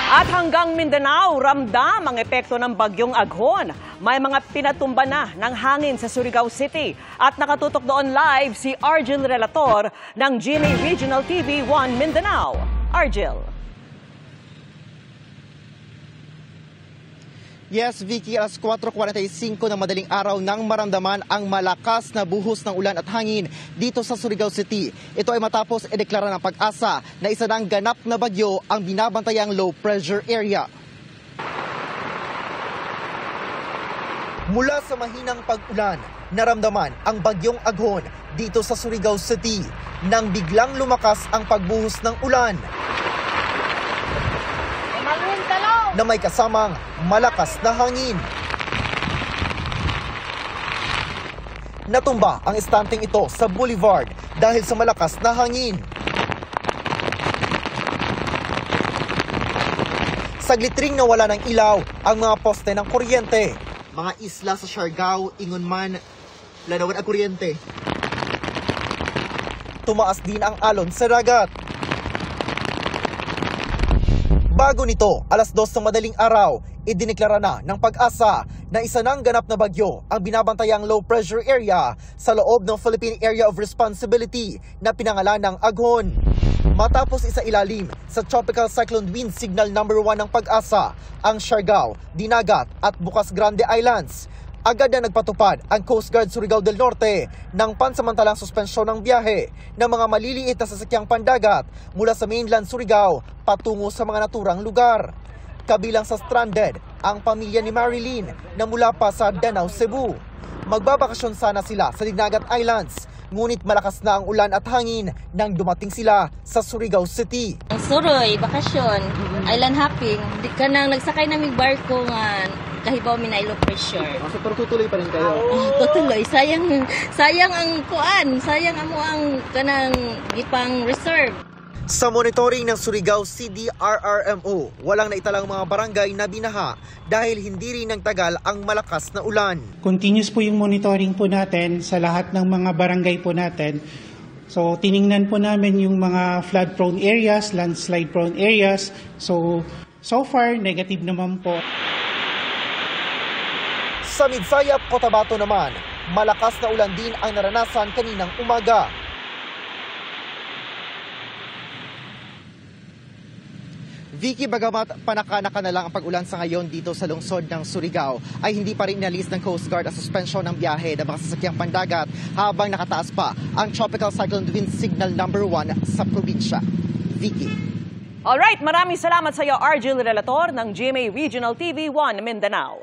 At hanggang Mindanao, ramdam ang epekto ng bagyong Aghon. May mga pinatumba na ng hangin sa Surigao City. At nakatutok doon live si Argel Relator ng GMA Regional TV 1 Mindanao. Argel. Yes, Vicky, alas 4:45 ng madaling araw nang maramdaman ang malakas na buhos ng ulan at hangin dito sa Surigao City. Ito ay matapos ideklara ng Pag-asa na isa ng ganap na bagyo ang binabantayang low pressure area. Mula sa mahinang pag-ulan, naramdaman ang bagyong Aghon dito sa Surigao City nang biglang lumakas ang pagbuhos ng ulan na may kasamang malakas na hangin. Natumba ang estanteng ito sa boulevard dahil sa malakas na hangin. Saglit ring nawala ng ilaw ang mga poste ng kuryente. Mga isla sa Siargao, Ingonman, lanawan ang kuryente. Tumaas din ang alon sa dagat. Bago nito, alas 2 ng madaling araw, idineklara na ng Pag-asa na isa ng ganap na bagyo ang binabantayang low pressure area sa loob ng Philippine Area of Responsibility na pinangalan ng Aghon. Matapos isa ilalim sa Tropical Cyclone Wind Signal No. 1 ng Pag-asa, ang Siargao, Dinagat at Bukas Grande Islands. Agad na nagpatupad ang Coast Guard Surigao del Norte ng pansamantalang suspensyon ng biyahe ng mga maliliit na sasakyang pandagat mula sa mainland Surigao patungo sa mga naturang lugar. Kabilang sa stranded ang pamilya ni Marilyn na mula pa sa Danao, Cebu. Magbabakasyon sana sila sa Dinagat Islands, ngunit malakas na ang ulan at hangin nang dumating sila sa Surigao City. Ang suroy, bakasyon, island hopping, di ka nang nagsakay naming barko nga kahibaw mi na low pressure. So, pero tutuloy pa rin kayo? Tutuloy. Sayang ang kuan, sayang amo ang kanang gipang reserve. Sa monitoring ng Surigao CDRRMO, walang naitalang mga barangay na binaha dahil hindi rin nagtagal ang malakas na ulan. Continuous po yung monitoring po natin sa lahat ng mga barangay po natin. So tiningnan po namin yung mga flood-prone areas, landslide-prone areas. So far, negative naman po. Sa Midsayap, Cotabato naman, malakas na ulan din ang naranasan kaninang umaga. Vicky, bagamat panaka-naka na lang ang pag-ulan sa ngayon dito sa lungsod ng Surigao, ay hindi pa rin inalis ng Coast Guard ang suspensyon ng biyahe ng mga sasakyang pandagat habang nakataas pa ang Tropical Cyclone Wind Signal No. 1 sa probinsya. Vicky. Alright, maraming salamat sa iyo, Argel Relator ng GMA Regional TV 1 Mindanao.